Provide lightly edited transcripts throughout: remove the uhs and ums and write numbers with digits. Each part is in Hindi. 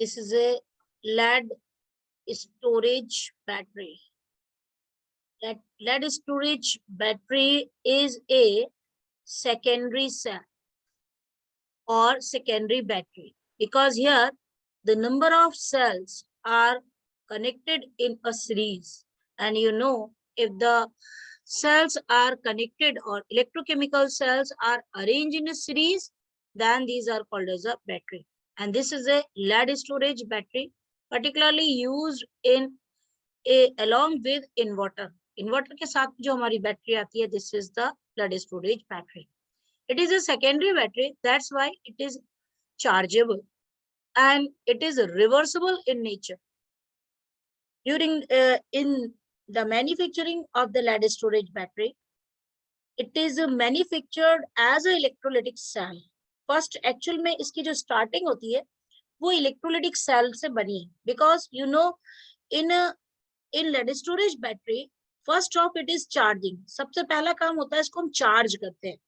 This is a lead storage battery. That lead storage battery is a secondary cell or secondary battery, because here the number of cells are connected in a series, and if the cells are connected or electrochemical cells are arranged in a series, then these are called as a battery. And this is a lead storage battery, particularly used in along with inverter. Inverter के साथ जो हमारी बैटरी आती है, this is the lead storage battery. It is a secondary battery, that's why it is chargeable and it is reversible in nature. During in the manufacturing of the lead storage battery, it is manufactured as a electrolytic cell. First, actual में इसकी जो starting होती है वो electrolytic cell से बनी है, because in lead storage battery, first off it is charging. सबसे पहला काम होता है इसको हम charge करते हैं,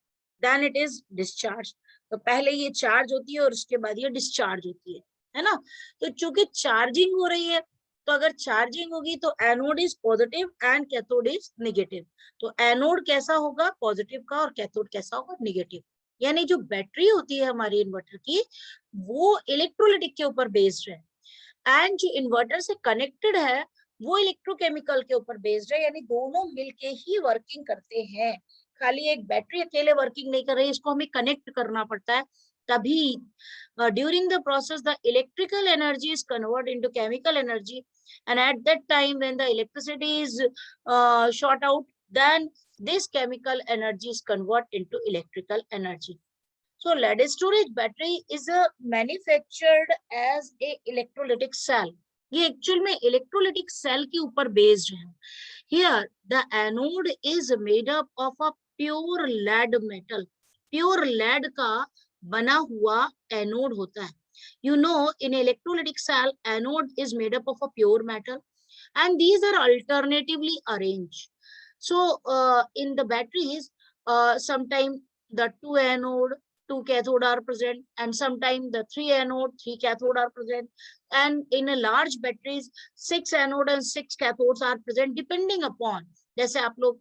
then it is discharge. तो पहले ये charge होती है और उसके बाद ये discharge होती है ना। तो चूंकि चार्जिंग हो रही है, तो अगर चार्जिंग होगी तो anode is positive and cathode is negative. तो एनोड कैसा होगा, पॉजिटिव का, और कैथोड कैसा होगा, नेगेटिव। यानी जो बैटरी होती है हमारी इन्वर्टर की, वो इलेक्ट्रोलिटिक के ऊपर बेस्ड है, एंड जो इन्वर्टर से कनेक्टेड है वो इलेक्ट्रोकेमिकल के ऊपर बेस्ड है, यानी दोनों मिलके ही वर्किंग करते हैं। खाली एक बैटरी अकेले वर्किंग नहीं कर रही, इसको हमें कनेक्ट करना पड़ता है, तभी during the process the electrical energy is converted into chemical energy, and at that time when the electricity is short out, then this chemical energy is converted into electrical energy. So lead storage battery is manufactured as a electrolytic cell. ये एक्चुअल में इलेक्ट्रोलिटिक सेल के ऊपर बेस्ड है। Here the anode is made up of a pure lead metal. Pure lead का बना हुआ एनोड होता है। In electrolytic cell, anode is made up of a pure metal, and these are alternatively arranged. So in the batteries, sometimes the two anode, two cathode are present, and sometimes the three anode, three cathode are present, and in a large batteries 6 anode and 6 cathodes are present, depending upon, जैसे आप लोग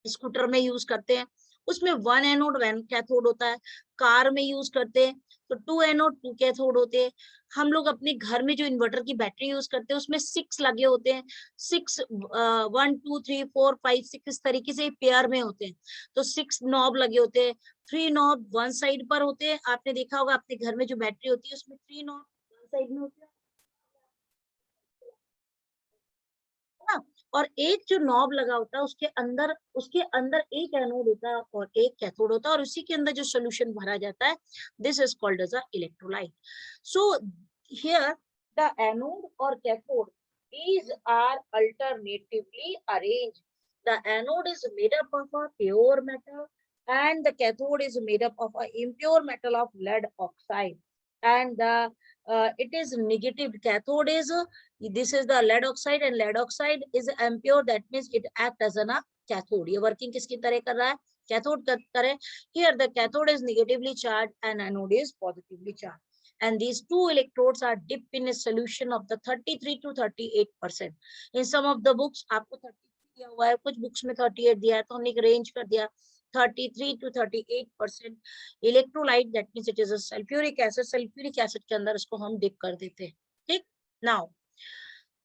स्कूटर में यूज करते हैं उसमें 1 एनोड 1 कैथोड होता है, कार में यूज करते हैं तो 2 एनोड 2 कैथोड होते हैं। हम लोग अपने घर में जो इन्वर्टर की बैटरी यूज करते हैं उसमें 6 लगे होते हैं, 6 1 2 3 4 5 6 इस तरीके से पेयर में होते हैं, तो 6 नॉब लगे होते हैं। 3 नॉब वन साइड पर होते हैं, आपने देखा होगा अपने घर में जो बैटरी होती है उसमें 3 नॉब वन साइड में होते हैं ना, और एक जो नॉब लगा होता है उसके अंदर एक एनोड होता है और एक कैथोड होता है, और उसी के अंदर जो सोल्यूशन भरा जाता है, this is called as a electrolyte. So here the anode और cathode, these are alternatively arranged. The anode is made up of a pure metal and the cathode is made up of a impure metal of lead oxide, and it is negative. Cathode is this is the lead oxide, and lead oxide is impure, that means it acts as a cathode. ये working किसकी तरह कर रहा है, cathode की तरह। Here the cathode is negatively charged and anode is positively charged, and these two electrodes are dipped in a solution of the 33 to 38%. In some of the books आपको 33 दिया हुआ है, कुछ books में 38 दिया है, तो हमने एक range कर दिया 33 to 38% electrolyte, that means it is a sulfuric acid. sulfuric acid के अंदर इसको हम dip कर देते हैं, ठीक। Now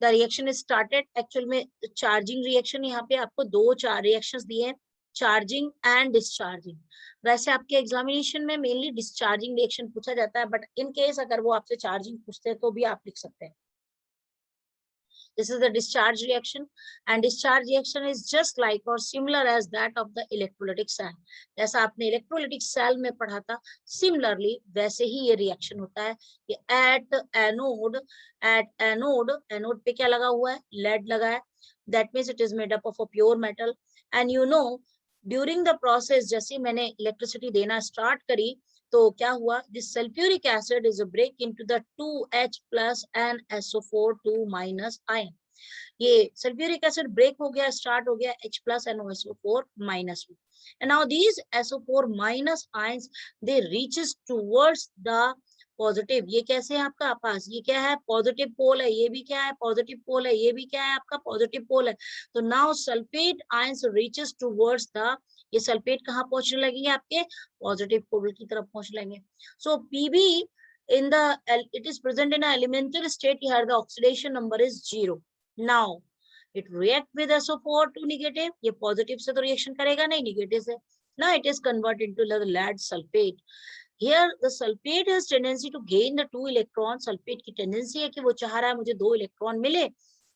the reaction is started. Actual में चार्जिंग रिएक्शन, यहाँ पे आपको 2 रिएक्शंस दिए हैं, चार्जिंग एंड डिस्चार्जिंग। वैसे आपके एग्जामिनेशन में मेनली डिस्चार्जिंग रिएक्शन पूछा जाता है, बट इन केस अगर वो आपसे चार्जिंग पूछते हैं तो भी आप लिख सकते हैं। This is the discharge reaction, and discharge reaction is just like or similar as that of the electrolytic cell. जैसा आपने electrolytic cell में पढ़ा था, similarly वैसे ही ये reaction होता है कि at anode पे क्या लगा हुआ है, lead लगा है, that means it is made up of a pure metal, and during the process जैसे मैंने electricity देना start करी तो क्या हुआ, this sulfuric acid is a break into the 2H plus and SO4 2 minus ion. ये sulfuric acid break हो गया, start हो गया H plus and SO4 minus, and now these SO4 minus ions they reaches towards the positive, ये कैसे है आपका पास, ये क्या है पॉजिटिव पोल है, ये भी क्या है पॉजिटिव पोल है, ये भी क्या है आपका पॉजिटिव पोल है। तो now sulphate ions reaches towards the, ये सल्फेट कहाँ पहुंचने लगेंगे आपके पॉजिटिव पोल की तरफ पहुंचने लगेंगे। सो PB in the it is present in an elemental state, here the oxidation number is 0. Now it react with SO4 to negative, ये positive से तो reaction करेगा नहीं, negative से। Now it is converted into the lead sulfate. Here the sulfate has tendency to gain the 2 electrons, sulfate की tendency है कि वो चाह रहा है मुझे 2 इलेक्ट्रॉन मिले,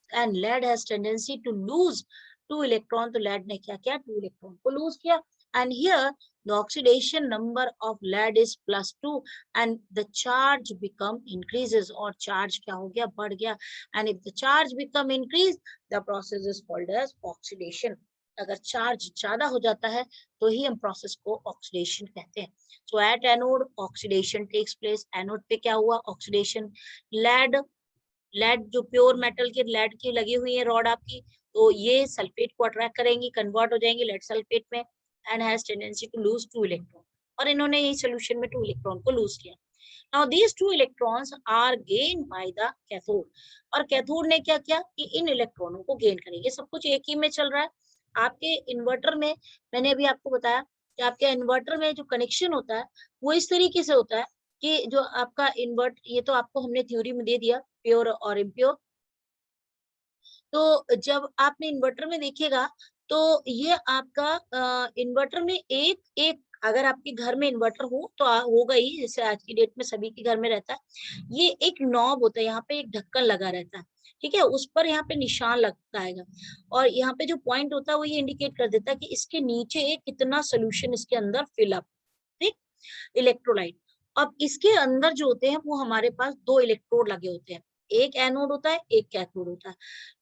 and lead has tendency to lose 2 electron, तो lead ने क्या किया 2 इलेक्ट्रॉन को lose किया, and here the oxidation number of lead is +2 and the charge become increases, और charge क्या हो गया बढ़ गया, and if the charge become increase the process is called as oxidation. अगर चार्ज ज्यादा हो जाता है तो ही हम प्रोसेस को ऑक्सीडेशन कहते हैं। So at anode oxidation takes place, anode पे क्या हुआ ऑक्सीडेशन, लेड जो प्योर मेटल के लेड की लगी हुई है रॉड आपकी, तो ये सल्फेट को अट्रैक्ट करेंगी, कन्वर्ट हो जाएंगे लेड सल्फेट में, and has tendency to lose 2 electron, और इन्होंने यही सोल्यूशन में 2 इलेक्ट्रॉन को लूज किया। Now these 2 electrons are gain by the cathode, और कैथोड ने क्या किया कि इन इलेक्ट्रॉनों को गेन करेंगे। सब कुछ एक ही में चल रहा है। आपके इन्वर्टर में मैंने अभी आपको बताया कि आपके इन्वर्टर में जो कनेक्शन होता है वो इस तरीके से होता है कि जो आपका इन्वर्ट, ये तो आपको हमने थ्योरी में दे दिया प्योर और इम्प्योर। तो जब आपने इन्वर्टर में देखिएगा तो ये आपका इन्वर्टर में एक एक, अगर आपके घर में इन्वर्टर हो तो होगा ही, जैसे आज की डेट में सभी के घर में रहता है, ये एक नॉब होता है, यहाँ पे एक ढक्कन लगा रहता है, ठीक है, उस पर यहाँ पे निशान लगता है, और यहाँ पे जो पॉइंट होता है वो ये इंडिकेट कर देता है कि इसके नीचे कितना सोल्यूशन इसके अंदर फिलअप, ठीक, इलेक्ट्रोलाइट। अब इसके अंदर जो होते हैं वो हमारे पास 2 इलेक्ट्रोड लगे होते हैं, एक एनोड होता है एक कैथोड होता है।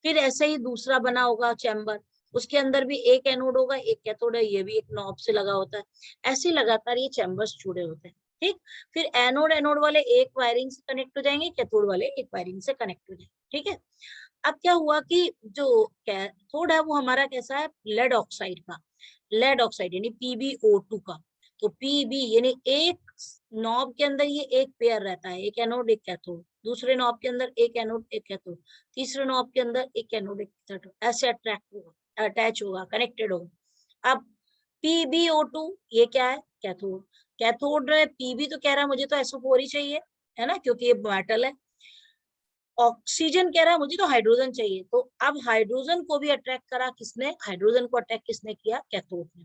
फिर ऐसे ही दूसरा बना होगा चैम्बर, उसके अंदर भी एक एनोड होगा एक कैथोड है, ये भी एक नॉब से लगा होता है। ऐसे लगातार ये चैम्बर्स जुड़े होते हैं, ठीक। फिर एनोड एनोड वाले एक वायरिंग से कनेक्ट हो जाएंगे, कैथोड वाले एक वायरिंग से कनेक्ट हो जाएंगे, ठीक है। अब क्या हुआ कि जो कैथोड है वो हमारा कैसा है लेड ऑक्साइड का, लेड ऑक्साइड यानी PbO2 का। तो Pb यानी एक नॉब के अंदर ये एक पेयर रहता है, एक एनोड एक कैथोड, दूसरे नॉब के अंदर एक एनोड एक कैथोड, तीसरे नॉब के अंदर एक एनोड एक कैथोड, ऐसे अट्रैक्ट होगा, अटैच होगा, कनेक्टेड होगा। अब PbO2 ये क्या है कैथोड, कैथोड Pb तो कह रहा है मुझे तो SO4 ही चाहिए, है ना, क्योंकि ये मेटल है। ऑक्सीजन कह रहा है मुझे तो हाइड्रोजन चाहिए, तो अब हाइड्रोजन को भी अट्रैक्ट करा किसने, हाइड्रोजन को अट्रैक्ट किसने किया कैथोड ने।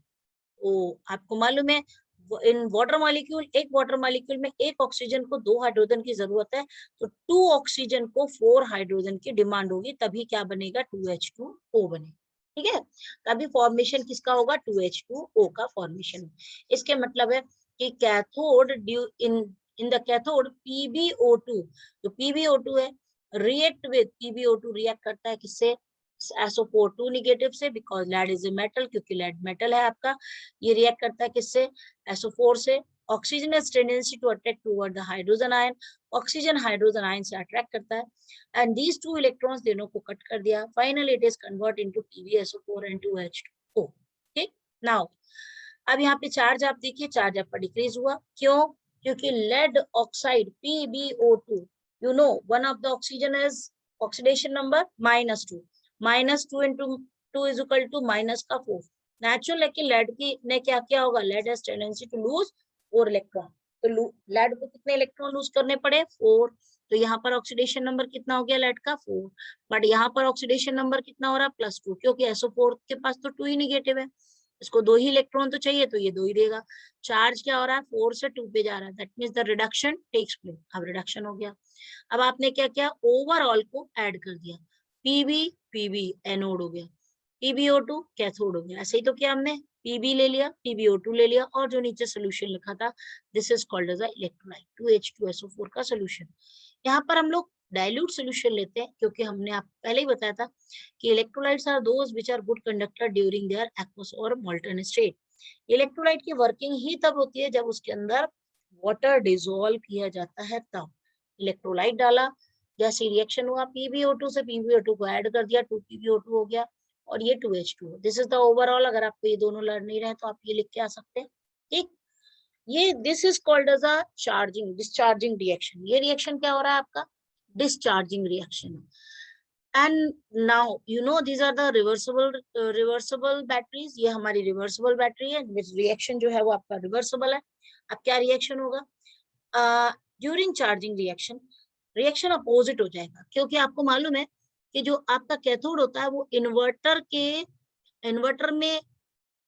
तो आपको मालूम है इन वाटर मॉलिक्यूल, एक वाटर मॉलिक्यूल में एक ऑक्सीजन को 2 हाइड्रोजन की जरूरत है, तो 2 ऑक्सीजन को 4 हाइड्रोजन की डिमांड होगी, तभी क्या बनेगा 2H2O बनेगा, ठीक है। तभी फॉर्मेशन किसका होगा 2H2O का फॉर्मेशन। इसके मतलब है कि cathode in the cathode PbO2, जो PbO2 है रिएक्ट विद PbO2 रिएक्ट करता है किससे SO4 नेगेटिव से, because lead is a metal, क्योंकि लेड मेटल है आपका, ये रिएक्ट करता है किससे SO4 से। Oxygen has tendency to attract toward the hydrogen ion, oxygen hydrogen ion से अट्रैक्ट करता है, एंड दीज 2 इलेक्ट्रॉन्स दोनों को कट कर दिया, finally it is convert into PbSO4 and 2H2O, ठीक। नाउ अब यहाँ पे चार्ज आप देखिए, चार्ज आपका डिक्रीज हुआ, क्यों, क्योंकि lead oxide PbO2, you know one of the oxygen is oxidation number -2, -2 into 2 is equal to minus का 4। नेचुरल है कि लेड की ने क्या किया होगा, lead has tendency to lose 4 electron, तो लेड को कितने इलेक्ट्रॉन लूज करने पड़े 4, तो यहाँ पर ऑक्सीडेशन नंबर कितना हो गया लेड का 4, बट यहाँ पर ऑक्सीडेशन नंबर कितना हो रहा है +2, क्योंकि SO4 के पास तो 2 ही निगेटिव है, इसको 2 ही इलेक्ट्रॉन तो चाहिए, तो ये 2 ही देगा। चार्ज क्या हो रहा है 4 से 2 पे जा रहा है, that means the reduction takes place, अब रिडक्शन हो गया। अब आपने क्या किया ओवरऑल को ऐड कर दिया, Pb एनोड हो गया, PbO2 कैथोड हो गया, ऐसे ही तो किया हमने, Pb ले लिया PbO2 ले लिया, और जो नीचे सोल्यूशन लिखा था this is called as electrolyte 2H2SO4 का सोल्यूशन। यहाँ पर हम लोग डाइल्यूट सोल्यूशन लेते हैं, क्योंकि हमने आप पहले ही बताया था कि electrolytes are those which are good conductor during their aqueous और मोल्टन स्टेट। इलेक्ट्रोलाइट की वर्किंग ही तब होती है जब उसके अंदर वाटर डिसॉल्व किया जाता है, तब इलेक्ट्रोलाइट डाला, जैसे रिएक्शन हुआ PbO2 से PbO2 को ऐड कर दिया, 2PbO2 हो गया, और ये 2H2। This is the overall. अगर आपको ये दोनों लर्न नहीं रहे तो आप ये लिख के आ सकते हैं, ठीक। ये this is called as a charging discharging reaction. ये रिएक्शन क्या हो रहा है आपका? Discharging reaction. And now you know these are the reversible batteries. ये हमारी रिवर्सिबल बैटरी है, रिएक्शन जो है वो आपका रिवर्सिबल है। अब क्या रिएक्शन होगा? During charging reaction, reaction opposite हो जाएगा, क्योंकि आपको मालूम है कि जो आपका कैथोड होता है वो इन्वर्टर में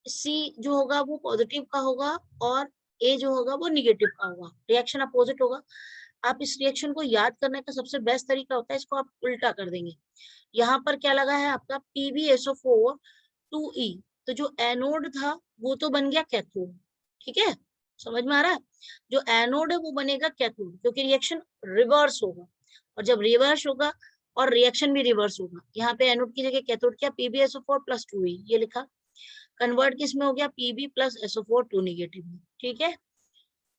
सी जो होगा वो पॉजिटिव का होगा और ए जो होगा वो निगेटिव का होगा। रिएक्शन अपोजिट होगा। आप इस रिएक्शन को याद करने का सबसे बेस्ट तरीका होता है, इसको आप उल्टा कर देंगे। यहाँ पर क्या लगा है आपका PbSO4 2e, तो जो एनोड था वो तो बन गया कैथोड। ठीक है, समझ में आ रहा है? जो एनोड है वो बनेगा कैथोड, क्योंकि रिएक्शन रिवर्स होगा। और जब रिवर्स होगा और रिएक्शन भी रिवर्स होगा, यहाँ पे एनोड की जगह कैथोड क्या PbSO4 + 2e ये लिखा। कन्वर्ट किस में हो गया? Pb + SO4 2 नेगेटिव में। ठीक है,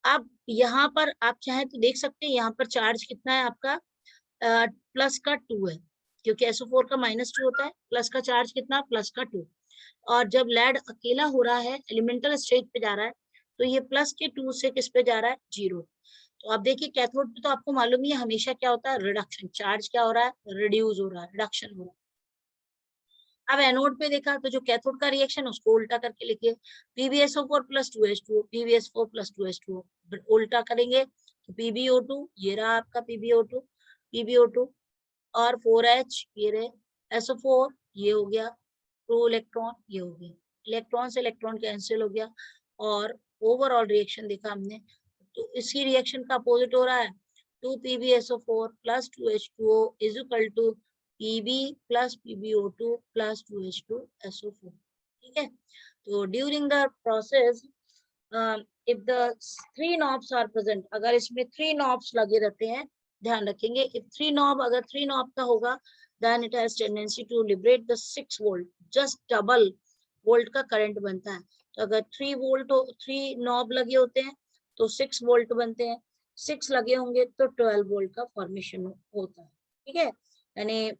अब यहाँ पर आप चाहे तो देख सकते हैं, यहाँ पर चार्ज कितना है आपका? प्लस का 2 है, क्योंकि SO4 का -2 होता है। प्लस का चार्ज कितना? प्लस का 2। और जब लेड अकेला हो रहा है, एलिमेंटल स्टेज पे जा रहा है, तो ये प्लस के 2 से किस पे जा रहा है? 0। तो आप देखिए कैथोड पे तो आपको मालूम ही है हमेशा क्या होता है? रिडक्शन। चार्ज क्या हो रहा है? रिड्यूस हो रहा है, रिडक्शन हो रहा है। अब एनोड पे देखा तो जो कैथोड का रिएक्शन उसको उल्टा करके लिखिए। PbSO4 + 2H2O, PbSO4 + 2H2O उल्टा करेंगे तो PbO2, ये रहा आपका PbO2, PbO2 और 4H ये रहे, SO4 ये हो गया, 2 इलेक्ट्रॉन ये हो गया, इलेक्ट्रॉन से इलेक्ट्रॉन कैंसिल हो गया। और ओवरऑल रिएक्शन देखा हमने, तो इसी रिएक्शन का अपोजिट हो रहा है। 2PbSO4 + 2H2O is equal to Pb + PbO2 + 2H2SO4। ठीक है, तो during the process if the 3 knobs are present, अगर इसमें 3 knobs लगे रहते हैं, ध्यान रखेंगे इफ 3 knob, अगर 3 knob का होगा then it has tendency to liberate the 6 volt, just double volt का करंट बनता है। तो अगर 3 वोल्ट 3 नॉब लगे होते हैं तो 6 वोल्ट बनते हैं, 6 लगे होंगे तो 12 वोल्ट का फॉर्मेशन होता है। ठीक है, यानी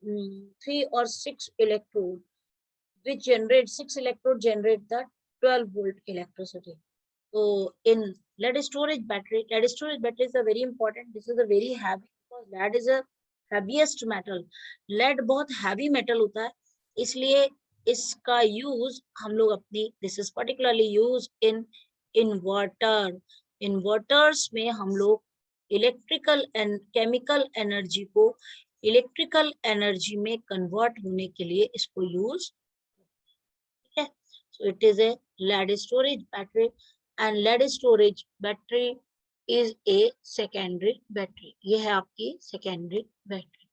3 और 6 electrode which generate 6 electrode generate the 12 volt electricity. So in lead storage batteries are very important. This is a very heavy because lead is a heaviest metal. lead बहुत heavy metal होता है, इसलिए इसका यूज हम लोग अपनी this is particularly used in inverter. Inverters में हम लोग इलेक्ट्रिकल एंड केमिकल एनर्जी को इलेक्ट्रिकल एनर्जी में कन्वर्ट होने के लिए इसको use. Okay, so it is a lead storage battery, and lead storage battery is a secondary battery. ये है आपकी secondary battery.